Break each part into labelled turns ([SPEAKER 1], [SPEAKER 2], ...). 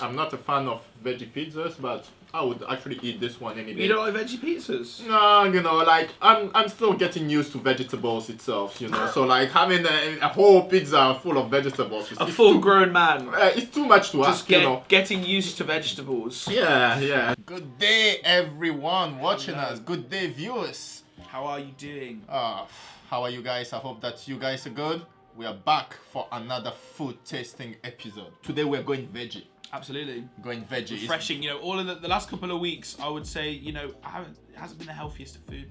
[SPEAKER 1] I'm not a fan of veggie pizzas, but I would actually eat this one any day.
[SPEAKER 2] You don't like veggie pizzas?
[SPEAKER 1] No, you know, like I'm still getting used to vegetables itself, you know. So like having a whole pizza full of vegetables,
[SPEAKER 2] A full-grown man.
[SPEAKER 1] It's too much to ask, you know.
[SPEAKER 2] Getting used to vegetables.
[SPEAKER 1] Yeah. Good day, everyone watching us. Good day, viewers.
[SPEAKER 2] How are you doing?
[SPEAKER 1] How are you guys? I hope that you guys are good. We are back for another food tasting episode. Today we're going veggie.
[SPEAKER 2] Absolutely.
[SPEAKER 1] Going veggie.
[SPEAKER 2] Refreshing, you know, all of the last couple of weeks, I would say, you know, it hasn't been the healthiest of food.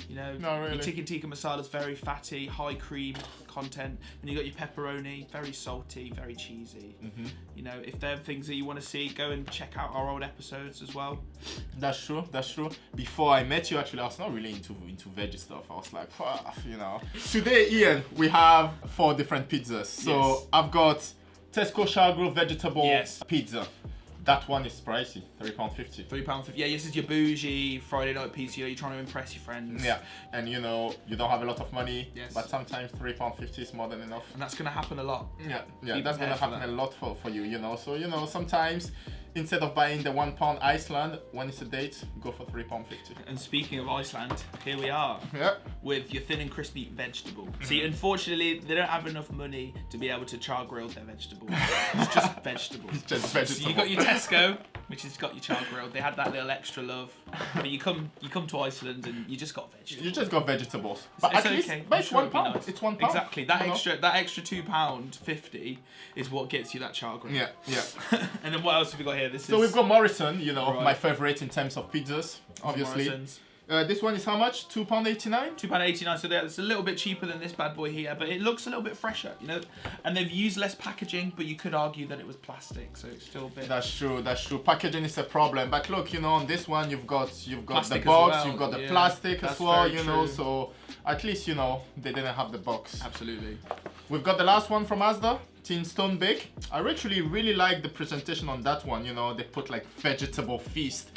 [SPEAKER 2] You know,
[SPEAKER 1] not really.
[SPEAKER 2] Your tikka masala is very fatty, high cream content. And you got your pepperoni, very salty, very cheesy. You know, if there are things that you want to see, go and check out our old episodes as well.
[SPEAKER 1] That's true. Before I met you, actually, I was not really into veggie stuff. I was like, you know. Today, Ian, we have 4 different pizzas. So yes. I've got TESCO shower grill vegetable pizza. That one is pricey, £3.50.
[SPEAKER 2] £3.50. Yeah, this is your bougie Friday night pizza. You know, you're trying to impress your friends.
[SPEAKER 1] Yeah, and you know, you don't have a lot of money, but sometimes £3.50 is more than enough.
[SPEAKER 2] And that's gonna happen a lot.
[SPEAKER 1] Yeah, that's gonna happen a lot for you, you know. So, you know, sometimes instead of buying the £1 ICELAND, when it's a date, go for £3.50.
[SPEAKER 2] And speaking of Iceland, here we are with your thin and crispy vegetable. See, unfortunately, they don't have enough money to be able to char grill their vegetables. It's just vegetables. It's just vegetables. So you got your TESCO, which has got your char grilled. They had that little extra love. But you come to Iceland and you just got vegetables.
[SPEAKER 1] You just got vegetables. But it's at least, but it's £1. Nice. It's £1.
[SPEAKER 2] Exactly. That extra £2.50 is what gets you that char grill.
[SPEAKER 1] Yeah.
[SPEAKER 2] And then what else have we got here?
[SPEAKER 1] So we've got Morrison, you know, my favorite in terms of pizzas, obviously. This one is how much? £2.89?
[SPEAKER 2] £2.89, so it's a little bit cheaper than this bad boy here, but it looks a little bit fresher, you know. And they've used less packaging, but you could argue that it was plastic, so it's still a bit.
[SPEAKER 1] That's true. Packaging is a problem, but look, you know, on this one you've got the box, you've got the plastic as well, you know. So at least, you know, they didn't have the box.
[SPEAKER 2] Absolutely.
[SPEAKER 1] We've got the last one from ASDA. Tin Stone Bake. I actually really like the presentation on that one. You know, they put like vegetable feast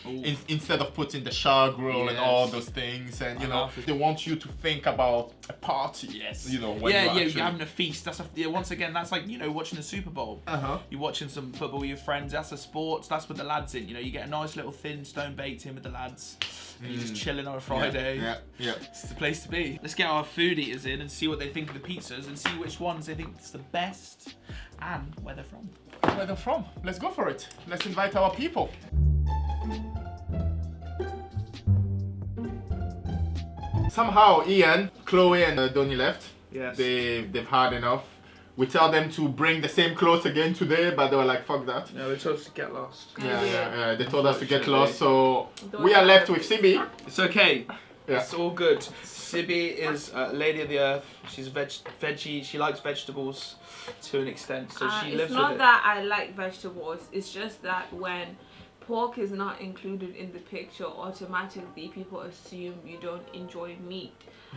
[SPEAKER 1] instead of putting the char grill and all those things. And you know, they want you to think about a party. Yes. You know, when you're
[SPEAKER 2] having a feast. That's once again, that's like, you know, watching the Super Bowl. You're watching some football with your friends. That's a sports. That's with the lads in. You know, you get a nice little thin stone baked in with the lads. And you're just chilling on a Friday.
[SPEAKER 1] Yeah.
[SPEAKER 2] It's the place to be. Let's get our food eaters in and see what they think of the pizzas and see which ones they think is the best and where they're from.
[SPEAKER 1] Let's go for it. Let's invite our people. Somehow Ian, Chloe and Donnie left.
[SPEAKER 2] Yes.
[SPEAKER 1] They've had enough. We tell them to bring the same clothes again today, but they were like, fuck that.
[SPEAKER 2] No, they told us to get lost.
[SPEAKER 1] Yeah. They told us to get lost, so we are left with Sibi.
[SPEAKER 2] It's okay.
[SPEAKER 1] Yeah.
[SPEAKER 2] It's all good. Sibi is a lady of the earth. She's veggie. She likes vegetables to an extent, so she lives with it.
[SPEAKER 3] It's not that I like vegetables. It's just that when pork is not included in the picture, automatically people assume you don't enjoy meat.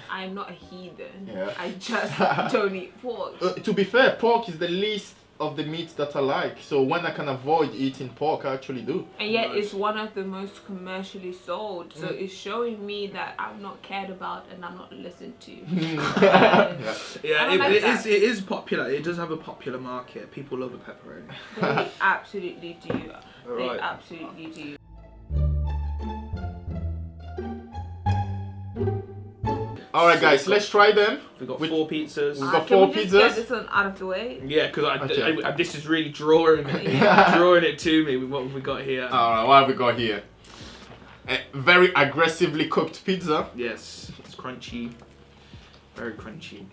[SPEAKER 3] I'm not a heathen. I just don't eat pork.
[SPEAKER 1] To be fair, pork is the least of the meats that I like. So when I can avoid eating pork, I actually do.
[SPEAKER 3] And yet it's one of the most commercially sold. So it's showing me that I'm not cared about and I'm not listened to.
[SPEAKER 2] It is popular. It does have a popular market. People love a pepperoni.
[SPEAKER 3] They absolutely do. They absolutely do.
[SPEAKER 1] Alright guys, let's try them.
[SPEAKER 2] We've got 4 pizzas.
[SPEAKER 1] We've got 4
[SPEAKER 3] can we
[SPEAKER 1] pizzas.
[SPEAKER 3] just get this one out of the way?
[SPEAKER 2] Yeah, because this is really drawing it to me. What have we got here?
[SPEAKER 1] Alright, what have we got here? A very aggressively cooked pizza.
[SPEAKER 2] Yes, it's crunchy. Very crunchy.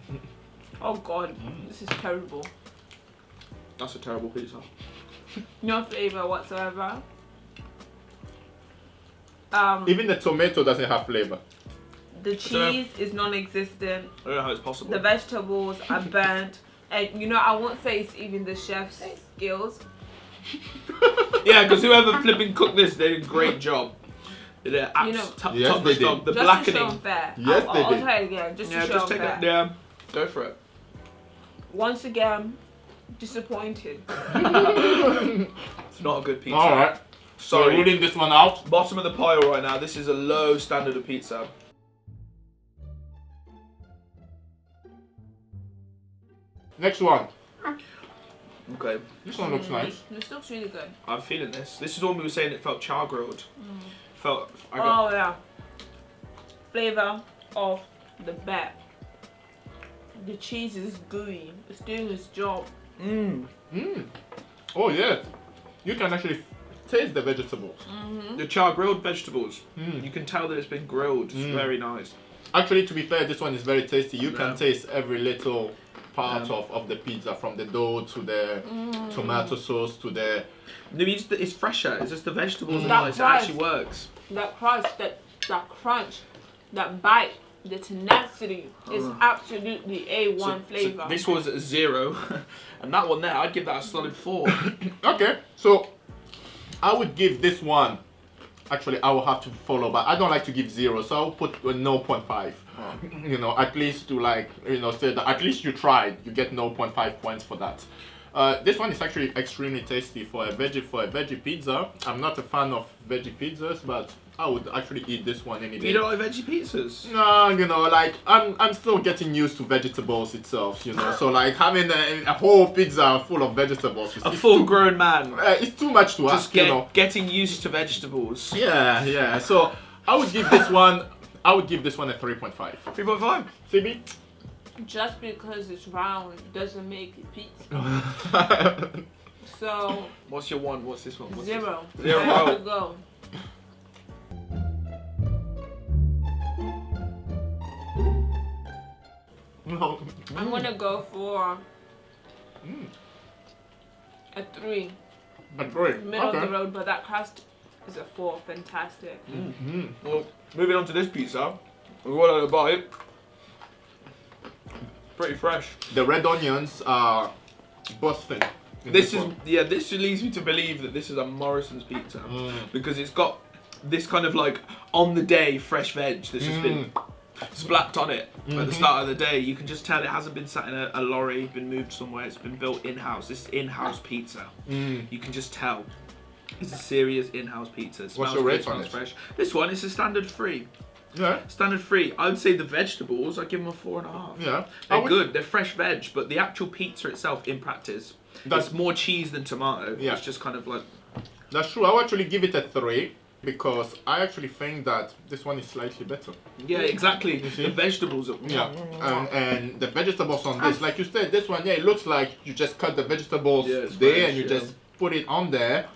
[SPEAKER 3] Oh god, this is terrible.
[SPEAKER 2] That's a terrible pizza.
[SPEAKER 3] No flavour whatsoever.
[SPEAKER 1] Even the tomato doesn't have flavour.
[SPEAKER 3] The cheese is non-existent.
[SPEAKER 2] I don't know how it's possible.
[SPEAKER 3] The vegetables are burnt. And you know, I won't say it's even the chef's skills.
[SPEAKER 2] Yeah, because whoever flipping cooked this, they did a great job. They did top notch job. The blackening.
[SPEAKER 3] To show fair.
[SPEAKER 1] Yes, they did.
[SPEAKER 3] I'll try it again, just to show fair.
[SPEAKER 2] Yeah, go for it.
[SPEAKER 3] Once again, disappointed.
[SPEAKER 2] It's not a good pizza.
[SPEAKER 1] Alright.
[SPEAKER 2] Sorry.
[SPEAKER 1] We're ruling this one out.
[SPEAKER 2] Bottom of the pile right now. This is a low standard of pizza.
[SPEAKER 1] Next one.
[SPEAKER 2] Okay.
[SPEAKER 1] This one looks nice.
[SPEAKER 3] This looks really good.
[SPEAKER 2] I'm feeling this. This is the one we were saying it felt char grilled.
[SPEAKER 3] Oh yeah. Flavor of the bat. The cheese is gooey. It's doing its job.
[SPEAKER 1] Oh yeah. You can actually taste the vegetables.
[SPEAKER 2] The char grilled vegetables. You can tell that it's been grilled. It's very nice.
[SPEAKER 1] Actually, to be fair, this one is very tasty. You can taste every little part of the pizza, from the dough to the tomato sauce to the...
[SPEAKER 2] Maybe it's fresher. It's just the vegetables are nice. It actually works.
[SPEAKER 3] That crunch, that bite, the tenacity is absolutely A1 flavour.
[SPEAKER 2] So this was a 0, and that one there, I'd give that a solid 4.
[SPEAKER 1] Okay, so I would give this one, actually I will have to follow, but I don't like to give 0, so I'll put 0.5. You know, at least to like, you know, say that at least you tried, you get 0.5 points for that. This one is actually extremely tasty for a veggie pizza. I'm not a fan of veggie pizzas, but I would actually eat this one any day.
[SPEAKER 2] You don't like veggie pizzas?
[SPEAKER 1] No, you know, like I'm still getting used to vegetables itself, you know. So like having a whole pizza full of vegetables,
[SPEAKER 2] a full-grown man.
[SPEAKER 1] It's too much to ask, you know.
[SPEAKER 2] Getting used to vegetables.
[SPEAKER 1] Yeah. So I would give this one. I would give this one a 3.5.
[SPEAKER 2] 3.5.
[SPEAKER 1] Phoebe?
[SPEAKER 3] Just because it's round doesn't make it pizza. So.
[SPEAKER 2] What's your one? What's this one?
[SPEAKER 3] 0.
[SPEAKER 2] 0.
[SPEAKER 3] There you go.
[SPEAKER 1] No.
[SPEAKER 3] I'm gonna go for a 3.
[SPEAKER 1] A 3.
[SPEAKER 3] Middle of the road, but that crust is a 4. Fantastic.
[SPEAKER 2] Well, moving on to this pizza. We got a bite. Pretty fresh.
[SPEAKER 1] The red onions are busting.
[SPEAKER 2] This leads me to believe that this is a Morrison's pizza because it's got this kind of like on the day fresh veg that's just been splat on it at the start of the day. You can just tell it hasn't been sat in a lorry, been moved somewhere. It's been built in-house. This is in-house pizza. You can just tell. It's a serious in-house pizza. It
[SPEAKER 1] What's your rate
[SPEAKER 2] good,
[SPEAKER 1] on it?
[SPEAKER 2] Fresh. This one is a standard 3.
[SPEAKER 1] Yeah.
[SPEAKER 2] Standard 3. I would say the vegetables, I'd give them a 4.5.
[SPEAKER 1] Yeah.
[SPEAKER 2] They're good. They're fresh veg, but the actual pizza itself, in practice, that's more cheese than tomato. Yeah. It's just kind of like...
[SPEAKER 1] That's true. I'll actually give it a 3 because I actually think that this one is slightly better.
[SPEAKER 2] Yeah, exactly. The vegetables are...
[SPEAKER 1] Yeah. And the vegetables on this, like you said, this one, it looks like you just cut the vegetables there and you just put it on there,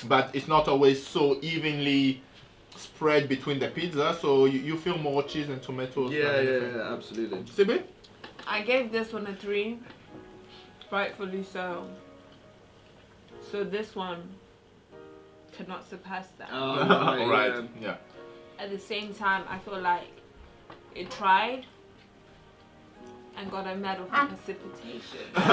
[SPEAKER 1] but it's not always so evenly spread between the pizza, so you feel more cheese and tomatoes.
[SPEAKER 2] Yeah, absolutely.
[SPEAKER 1] Sibi?
[SPEAKER 3] I gave this one a 3, rightfully so. So this one cannot surpass that.
[SPEAKER 2] Oh,
[SPEAKER 1] right. Yeah.
[SPEAKER 3] At the same time, I feel like it tried and got a medal for precipitation. I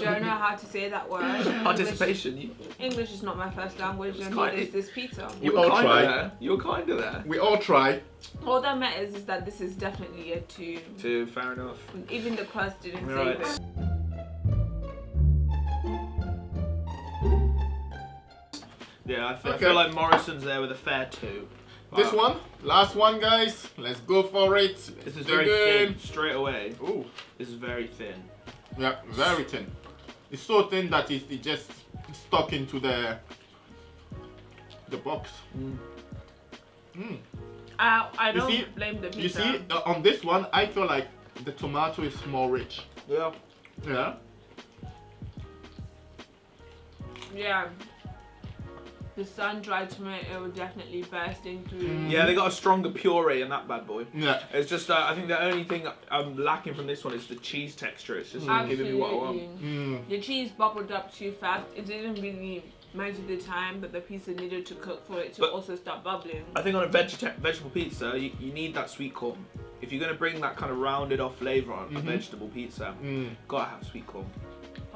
[SPEAKER 3] don't know how to say that word.
[SPEAKER 2] Participation.
[SPEAKER 3] English is not my first language, and neither is this pizza.
[SPEAKER 2] You all try. You're kind of there.
[SPEAKER 1] We all try.
[SPEAKER 3] All that matters is that this is definitely a 2.
[SPEAKER 2] 2, fair enough.
[SPEAKER 3] Even the crust didn't save it.
[SPEAKER 2] Yeah, I feel like Morrison's there with a fair 2.
[SPEAKER 1] This one, last one, guys. Let's go for it.
[SPEAKER 2] This is very thin, straight away.
[SPEAKER 1] Ooh.
[SPEAKER 2] This is very thin.
[SPEAKER 1] Yeah, very thin. It's so thin that it just stuck into the box.
[SPEAKER 3] I don't blame the pizza.
[SPEAKER 1] You see, on this one, I feel like the tomato is more rich.
[SPEAKER 2] Yeah.
[SPEAKER 1] Yeah.
[SPEAKER 3] Yeah. The sun-dried tomato will definitely bursting through.
[SPEAKER 2] Yeah, they got a stronger puree in that bad boy.
[SPEAKER 1] Yeah.
[SPEAKER 2] It's just, I think the only thing I'm lacking from this one is the cheese texture. It's just giving me what I want.
[SPEAKER 3] The cheese bubbled up too fast. It didn't really measure the time that the pizza needed to cook for it to also start bubbling.
[SPEAKER 2] I think on a vegetable pizza, you need that sweet corn. If you're going to bring that kind of rounded off flavour on a vegetable pizza, gotta have sweet corn.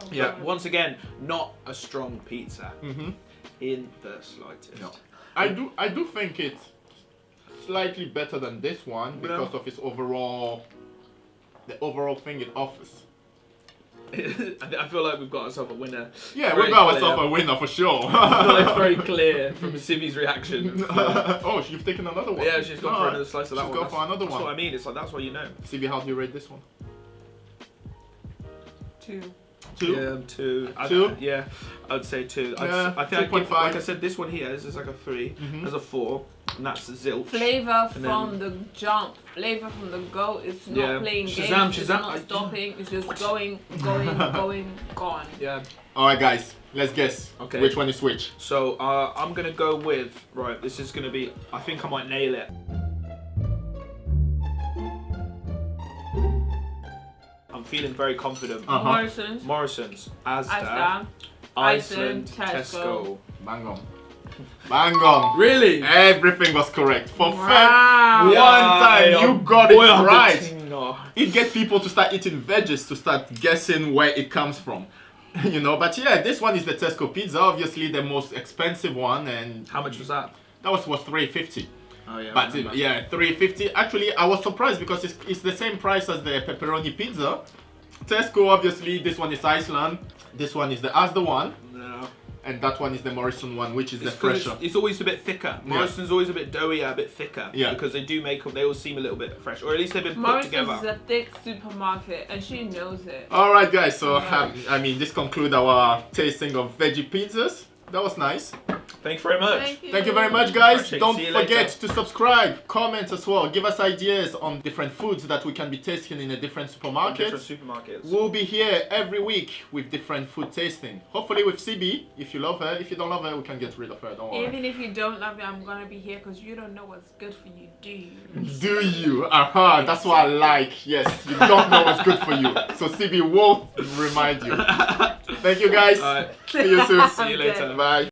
[SPEAKER 3] Oh,
[SPEAKER 2] yeah. Once again, not a strong pizza. In the slightest.
[SPEAKER 1] No. I do think it's slightly better than this one because of its overall thing it offers.
[SPEAKER 2] I feel like we've got ourselves a winner.
[SPEAKER 1] Yeah, we've got ourselves a winner for sure.
[SPEAKER 2] I feel like it's very clear from Sibi's reaction.
[SPEAKER 1] Oh, you've taken another one.
[SPEAKER 2] Yeah, she's gone for another slice of that one.
[SPEAKER 1] She's gone for another one.
[SPEAKER 2] That's what I mean. It's like that's what you know.
[SPEAKER 1] Sibi, how do you rate this one?
[SPEAKER 3] 2.
[SPEAKER 1] 2?
[SPEAKER 2] Yeah, 2.
[SPEAKER 1] 2?
[SPEAKER 2] Yeah, I'd say 2.
[SPEAKER 1] Yeah,
[SPEAKER 2] I think
[SPEAKER 1] 2.5.
[SPEAKER 2] like I said, this one here is like a 3. There's a 4, and that's the zilch.
[SPEAKER 3] Flavour from the jump, flavour from the go. It's not playing games. It's not stopping. It's just going, gone.
[SPEAKER 2] Yeah.
[SPEAKER 1] All right, guys. Let's guess.
[SPEAKER 2] Okay.
[SPEAKER 1] Which one is which?
[SPEAKER 2] So I'm gonna go with this is gonna be. I think I might nail it. I'm feeling very confident. Morrison's, ASDA, ICELAND, TESCO.
[SPEAKER 1] Bang on. Bang on.
[SPEAKER 2] Really?
[SPEAKER 1] Everything was correct. For one
[SPEAKER 3] Wow.
[SPEAKER 1] time, you got it right. It gets people to start eating veggies to start guessing where it comes from. You know, but yeah, this one is the Tesco pizza, obviously the most expensive one. And
[SPEAKER 2] how much was that?
[SPEAKER 1] That was $3.50.
[SPEAKER 2] Oh yeah.
[SPEAKER 1] But yeah, $3.50. Actually, I was surprised because it's the same price as the pepperoni pizza. Tesco, obviously, this one is ICELAND. This one is the ASDA one.
[SPEAKER 2] No.
[SPEAKER 1] And that one is the Morrison one, which is the fresher.
[SPEAKER 2] It's always a bit thicker. Morrison's always a bit doughier, a bit thicker.
[SPEAKER 1] Yeah.
[SPEAKER 2] Because they do make them, they all seem a little bit fresh. Or at least they've been put together.
[SPEAKER 3] Morrison's is a thick supermarket and she knows it.
[SPEAKER 1] Alright guys, so I mean this concludes our tasting of veggie pizzas. That was nice.
[SPEAKER 2] Thank you very much.
[SPEAKER 1] Thank you very much, guys. Don't forget
[SPEAKER 2] later.
[SPEAKER 1] to subscribe, comment as well. Give us ideas on different foods that we can be tasting in a different supermarkets. We'll be here every week with different food tasting. Hopefully with CB, if you love her. If you don't love her, we can get rid of her. Don't worry.
[SPEAKER 3] Even if you don't love her, I'm gonna be here because you don't know what's good for you, do you?
[SPEAKER 1] Do you? Aha, that's what I like. Yes, you don't know what's good for you. So CB will remind you. Thank you, guys.
[SPEAKER 2] All right.
[SPEAKER 1] See you soon.
[SPEAKER 2] See you later.
[SPEAKER 1] Bye.